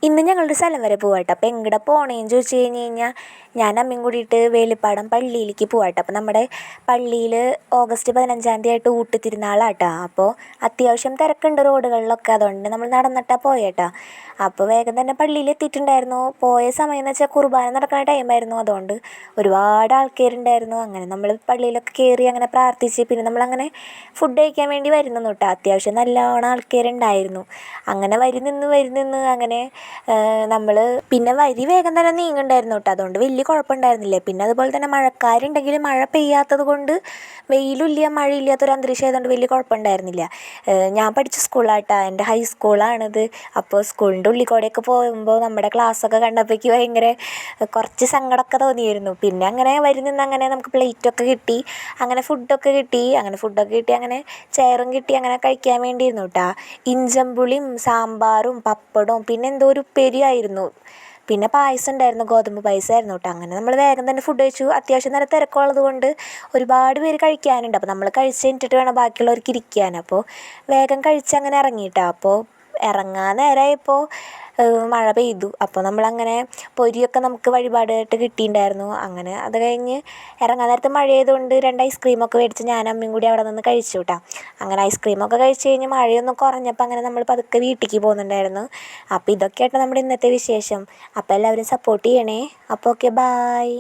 ഇന്ന് ഞങ്ങളൊരു സ്ഥലം വരെ പോവാട്ടോ. അപ്പോൾ എങ്ങടെ പോണേന്ന് ചോദിച്ചു കഴിഞ്ഞാൽ ഞാൻ അമ്മയും കൂടിയിട്ട് വേലിപ്പാടം പള്ളിയിലേക്ക് പോവാട്ടോ. അപ്പോൾ നമ്മുടെ പള്ളിയിൽ ഓഗസ്റ്റ് 15-ാം തീയതി ആയിട്ട് ഊട്ടുതിരുന്നാളാട്ടോ. അപ്പോൾ അത്യാവശ്യം തിരക്കുണ്ട് റോഡുകളിലൊക്കെ, അതുകൊണ്ട് നമ്മൾ നടന്നിട്ടാണ് പോയേട്ടോ. അപ്പോൾ വേഗം തന്നെ പള്ളിയിൽ എത്തിയിട്ടുണ്ടായിരുന്നു. പോയ സമയം എന്ന് വെച്ചാൽ കുർബാന നടക്കുന്ന ടൈമായിരുന്നു, അതുകൊണ്ട് ഒരുപാട് ആൾക്കാരുണ്ടായിരുന്നു. അങ്ങനെ നമ്മൾ പള്ളിയിലൊക്കെ കയറി അങ്ങനെ പ്രാർത്ഥിച്ച് പിന്നെ നമ്മളങ്ങനെ ഫുഡ് കഴിക്കാൻ വേണ്ടി വരുന്നു കേട്ടോ. അത്യാവശ്യം നല്ലോണം ആൾക്കാരുണ്ടായിരുന്നു. അങ്ങനെ വരി നിന്ന് അങ്ങനെ നമ്മൾ പിന്നെ വരി വേഗം തന്നെ നീങ്ങുന്നുണ്ടായിരുന്നു കേട്ടോ. അതുകൊണ്ട് വലിയ കുഴപ്പമുണ്ടായിരുന്നില്ല. പിന്നെ അതുപോലെ തന്നെ മഴക്കാരുണ്ടെങ്കിൽ മഴ പെയ്യാത്തത് കൊണ്ട് വെയിലില്ല മഴയില്ലാത്തൊരു അന്തരീക്ഷം ആയതുകൊണ്ട് വലിയ കുഴപ്പമുണ്ടായിരുന്നില്ല. ഞാൻ പഠിച്ച സ്കൂളാട്ടോ, എൻ്റെ ഹൈസ്കൂളാണിത്. അപ്പോൾ സ്കൂളിൻ്റെ ഉള്ളിൽ കൂടെയൊക്കെ പോകുമ്പോൾ നമ്മുടെ ക്ലാസ്സൊക്കെ കണ്ടപ്പോഴേക്ക് ഭയങ്കര കുറച്ച് സങ്കടമൊക്കെ തോന്നിയിരുന്നു. പിന്നെ അങ്ങനെ വരി നിന്ന് അങ്ങനെ നമുക്ക് പ്ലേറ്റൊക്കെ കിട്ടി, അങ്ങനെ ഫുഡൊക്കെ കിട്ടി അങ്ങനെ ചെയറും കിട്ടി, അങ്ങനെ കഴിക്കാൻ വേണ്ടിയിരുന്നു കേട്ടോ. ഇഞ്ചമ്പുളിയും സാമ്പാറും പപ്പടവും പിന്നെ എന്തോ ഒരു ഉപ്പേരിയായിരുന്നു, പിന്നെ പായസം ഉണ്ടായിരുന്നു, ഗോതമ്പ് പായസമായിരുന്നു കേട്ടോ. അങ്ങനെ നമ്മൾ വേഗം തന്നെ ഫുഡ് കഴിച്ചു. അത്യാവശ്യം നല്ല തിരക്കുള്ളത് കൊണ്ട് ഒരുപാട് പേര് കഴിക്കാനുണ്ട്. അപ്പോൾ നമ്മൾ കഴിച്ച് കഴിഞ്ഞിട്ട് വേണം ബാക്കിയുള്ളവർക്ക് ഇരിക്കാൻ. അപ്പോൾ വേഗം കഴിച്ച് അങ്ങനെ ഇറങ്ങിയിട്ടോ. അപ്പോൾ ഇറങ്ങാൻ നേരമായപ്പോൾ മഴ പെയ്തു. അപ്പോൾ നമ്മളങ്ങനെ പൊരിയൊക്കെ നമുക്ക് വഴിപാടായിട്ട് കിട്ടിയിട്ടുണ്ടായിരുന്നു. അങ്ങനെ അത് കഴിഞ്ഞ് ഇറങ്ങാൻ നേരത്ത് മഴ ആയതുകൊണ്ട് 2 ഐസ്ക്രീമൊക്കെ മേടിച്ച് ഞാനും അമ്മയും കൂടി അവിടെ നിന്ന് കഴിച്ചു കേട്ടോ. അങ്ങനെ ഐസ്ക്രീമൊക്കെ കഴിച്ച് കഴിഞ്ഞ് മഴയൊന്നും കുറഞ്ഞപ്പോൾ അങ്ങനെ നമ്മൾ പതുക്കെ വീട്ടിലേക്ക് പോകുന്നുണ്ടായിരുന്നു. അപ്പോൾ ഇതൊക്കെയായിട്ട് നമ്മുടെ ഇന്നത്തെ വിശേഷം. അപ്പോൾ എല്ലാവരും സപ്പോർട്ട് ചെയ്യണേ. അപ്പോൾ ഓക്കെ, ബായ്.